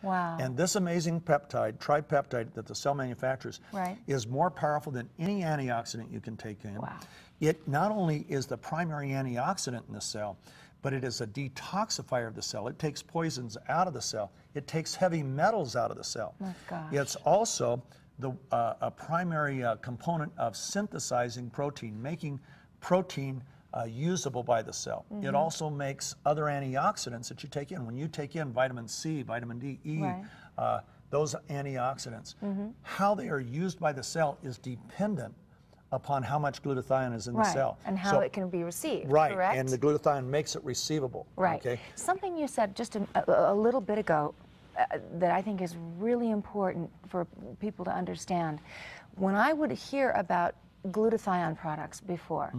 Wow. And this amazing peptide, tripeptide that the cell manufactures, is more powerful than any antioxidant you can take in. Wow. It not only is the primary antioxidant in the cell, but it is a detoxifier of the cell. It takes poisons out of the cell. It takes heavy metals out of the cell. Oh, gosh. It's also a primary component of synthesizing protein, making protein usable by the cell. It also makes other antioxidants that you take in. When you take in vitamin C, vitamin D, E, those antioxidants, how they are used by the cell is dependent upon how much glutathione is in the cell. And how it can be received, correct? Right, and the glutathione makes it receivable. Right. Okay? Something you said just a little bit ago that I think is really important for people to understand. When I would hear about glutathione products before,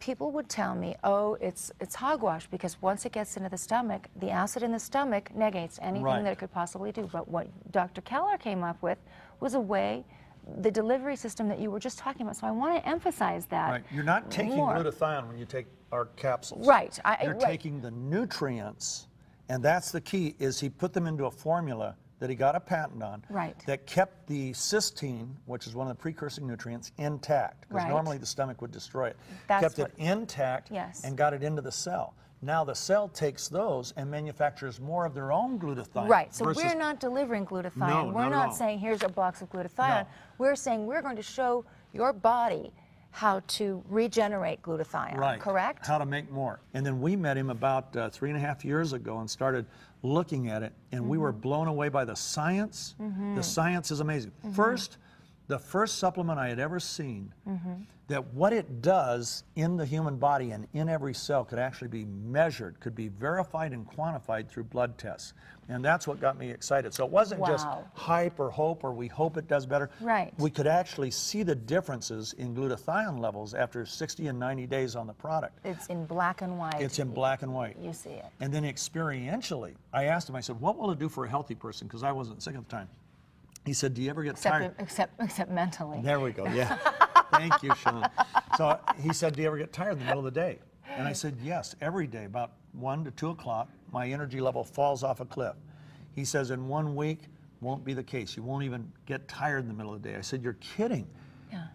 people would tell me, oh, it's hogwash, because once it gets into the stomach, the acid in the stomach negates anything that it could possibly do. But what Dr. Keller came up with was a way, the delivery system that you were just talking about. So I want to emphasize that. Right. You're not taking glutathione when you take our capsules. Right. You're taking the nutrients, and that's the key, is he put them into a formula that he got a patent on that kept the cysteine, which is one of the precursor nutrients, intact, because normally the stomach would destroy it. Kept it intact and got it into the cell. Now the cell takes those and manufactures more of their own glutathione. Right, so we're not delivering glutathione. No, we're not saying here's a box of glutathione. No. We're saying we're going to show your body how to regenerate glutathione, correct? How to make more. And then we met him about 3.5 years ago and started looking at it, and we were blown away by the science. The science is amazing. The first supplement I had ever seen that what it does in the human body and in every cell could actually be measured, could be verified and quantified through blood tests. And that's what got me excited. So it wasn't just hype or hope or we hope it does better. We could actually see the differences in glutathione levels after 60 and 90 days on the product. It's in black and white. It's in black and white. You see it. And then experientially, I asked him, I said, what will it do for a healthy person? Because I wasn't sick at the time. He said, do you ever get tired? Except mentally. There we go, yeah. Thank you, Sean. So he said, do you ever get tired in the middle of the day? And I said, yes, every day, about 1 to 2 o'clock, my energy level falls off a cliff. He says, in 1 week, won't be the case. You won't even get tired in the middle of the day. I said, you're kidding.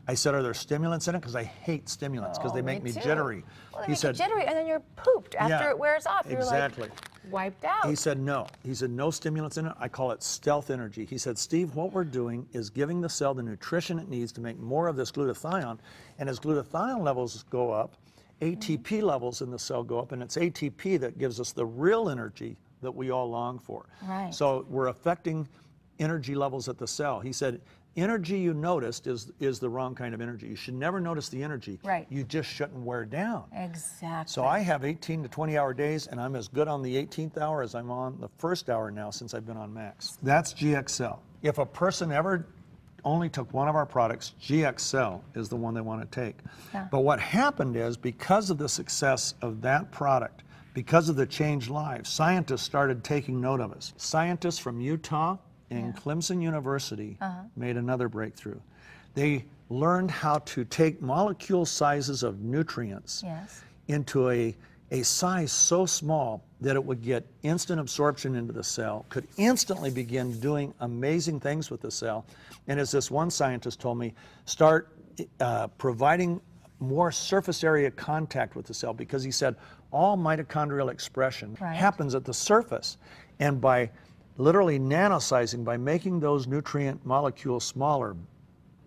I said, are there stimulants in it? Because I hate stimulants, because they make me jittery. Well, he said, jittery, and then you're pooped after it wears off. You're like wiped out. He said, no. He said, no stimulants in it. I call it stealth energy. He said, Steve, what we're doing is giving the cell the nutrition it needs to make more of this glutathione. And as glutathione levels go up, ATP levels in the cell go up, and it's ATP that gives us the real energy that we all long for. So we're affecting energy levels at the cell. He said, energy you noticed is the wrong kind of energy. You should never notice the energy. You just shouldn't wear down. Exactly. So I have 18 to 20 hour days, and I'm as good on the 18th hour as I'm on the first hour now since I've been on Max. That's GXL. If a person ever only took one of our products, GXL is the one they want to take. But what happened is, because of the success of that product, because of the changed lives, scientists started taking note of us. Scientists from Utah and Clemson University made another breakthrough. They learned how to take molecule sizes of nutrients into a size so small that it would get instant absorption into the cell, could instantly begin doing amazing things with the cell. And as this one scientist told me, start providing more surface area contact with the cell, because he said all mitochondrial expression happens at the surface. And by literally nanosizing, by making those nutrient molecules smaller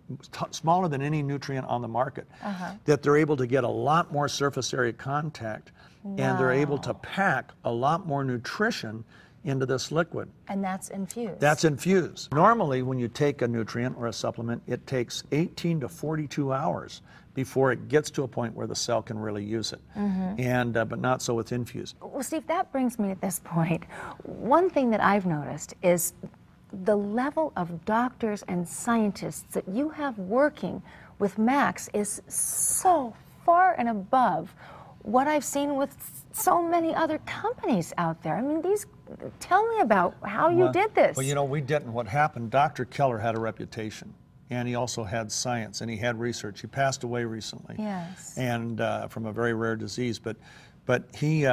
than any nutrient on the market, that they're able to get a lot more surface area contact, and they're able to pack a lot more nutrition into this liquid. And that's infused. That's infused. Normally, when you take a nutrient or a supplement, it takes 18 to 42 hours before it gets to a point where the cell can really use it. But not so with N-Fuze. Well, Steve, that brings me to this point. One thing that I've noticed is the level of doctors and scientists that you have working with Max is so far and above what I've seen with so many other companies out there. I mean, tell me about how you did this. Well, you know, we didn't. What happened, Dr. Keller had a reputation, and he also had science, and he had research. He passed away recently, and from a very rare disease. But he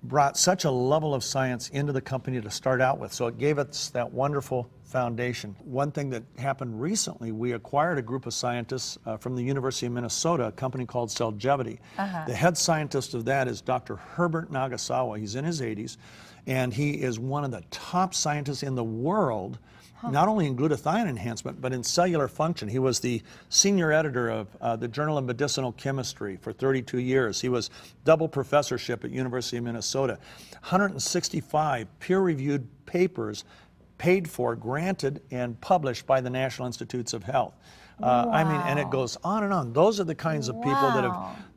brought such a level of science into the company to start out with. So it gave us that wonderful foundation. One thing that happened recently, we acquired a group of scientists from the University of Minnesota, a company called Cellgevity. The head scientist of that is Dr. Herbert Nagasawa. He's in his 80s, and he is one of the top scientists in the world, not only in glutathione enhancement, but in cellular function. He was the senior editor of the Journal of Medicinal Chemistry for 32 years. He was double professorship at University of Minnesota. 165 peer-reviewed papers paid for, granted, and published by the National Institutes of Health. I mean, and it goes on and on. Those are the kinds of people that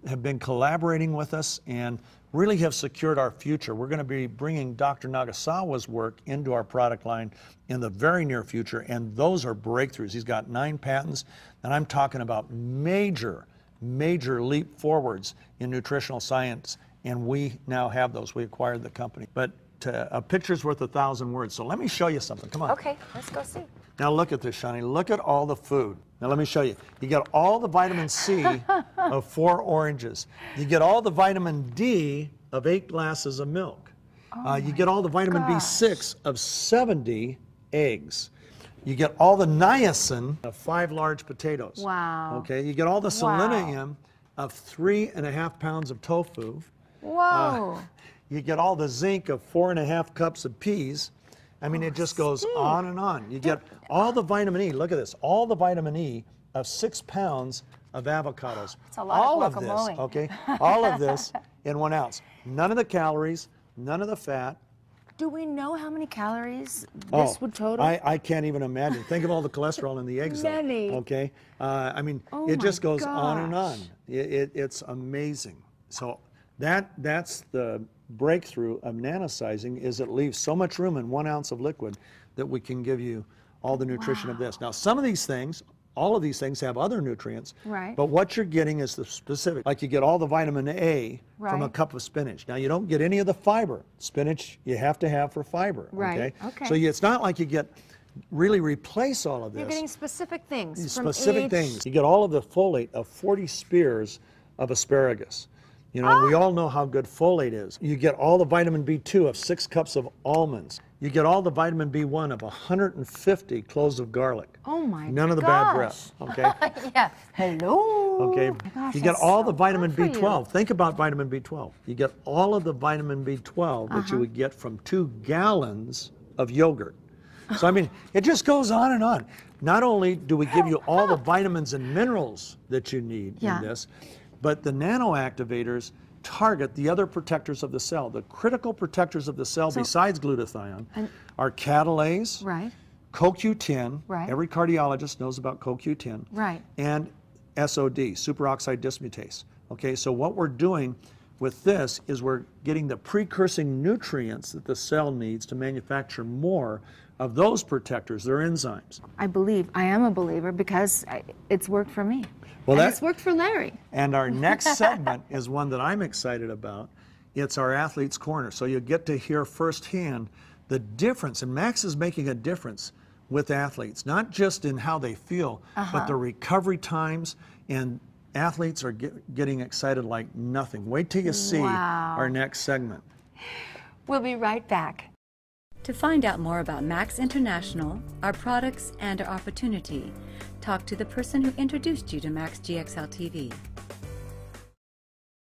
have been collaborating with us and really have secured our future. We're going to be bringing Dr. Nagasawa's work into our product line in the very near future, and those are breakthroughs. He's got 9 patents, and I'm talking about major leap forwards in nutritional science, and we now have those. We acquired the company. But a picture's worth 1,000 words, so let me show you something. Come on. Okay, let's go see. Now look at this, Shani. Look at all the food. Now let me show you. You get all the vitamin C of 4 oranges. You get all the vitamin D of 8 glasses of milk. You get all the vitamin B6 of 70 eggs. You get all the niacin of 5 large potatoes. Wow. Okay. You get all the selenium of 3.5 pounds of tofu. Whoa. You get all the zinc of 4.5 cups of peas. I mean, it just goes on and on. You get all the vitamin E. Look at this. All the vitamin E of 6 pounds of avocados. That's a lot of this, guacamole. okay? All of this in 1 ounce. None of the calories, none of the fat. Do we know how many calories this would total? I can't even imagine. Think of all the cholesterol in the eggs. Many. Though, okay? I mean, it just goes on and on. It's amazing. So that's the breakthrough of nanosizing, is it leaves so much room in 1 ounce of liquid that we can give you all the nutrition of this. Now, some of these things, all of these things have other nutrients, but what you're getting is the specific. Like you get all the vitamin A from a cup of spinach. Now, you don't get any of the fiber. Spinach you have to have for fiber, okay? So it's not like you get really replace all of this. You're getting specific things. Specific things. You get all of the folate of 40 spears of asparagus. You know, we all know how good folate is. You get all the vitamin B2 of 6 cups of almonds. You get all the vitamin B1 of 150 cloves of garlic. Oh my None of the bad breath, okay? Yeah. Hello. Okay. Oh my gosh, you get all the vitamin good for B12. you. Think about vitamin B12. You get all of the vitamin B12 that you would get from 2 gallons of yogurt. So, I mean, it just goes on and on. Not only do we give you all the vitamins and minerals that you need in this, but the nanoactivators target the other protectors of the cell. The critical protectors of the cell, besides glutathione, are catalase, CoQ10. Every cardiologist knows about CoQ10. And SOD, superoxide dismutase. Okay, so what we're doing with this is we're getting the precursing nutrients that the cell needs to manufacture more of those protectors, their enzymes. I am a believer because it's worked for me. Well, and it's worked for Larry. And our next segment is one that I'm excited about. It's our Athlete's Corner. So you get to hear firsthand the difference, and Max is making a difference with athletes, not just in how they feel, but the recovery times, and athletes are getting excited like nothing. Wait till you see our next segment. We'll be right back. To find out more about Max International, our products, and our opportunity, talk to the person who introduced you to Max GXL TV.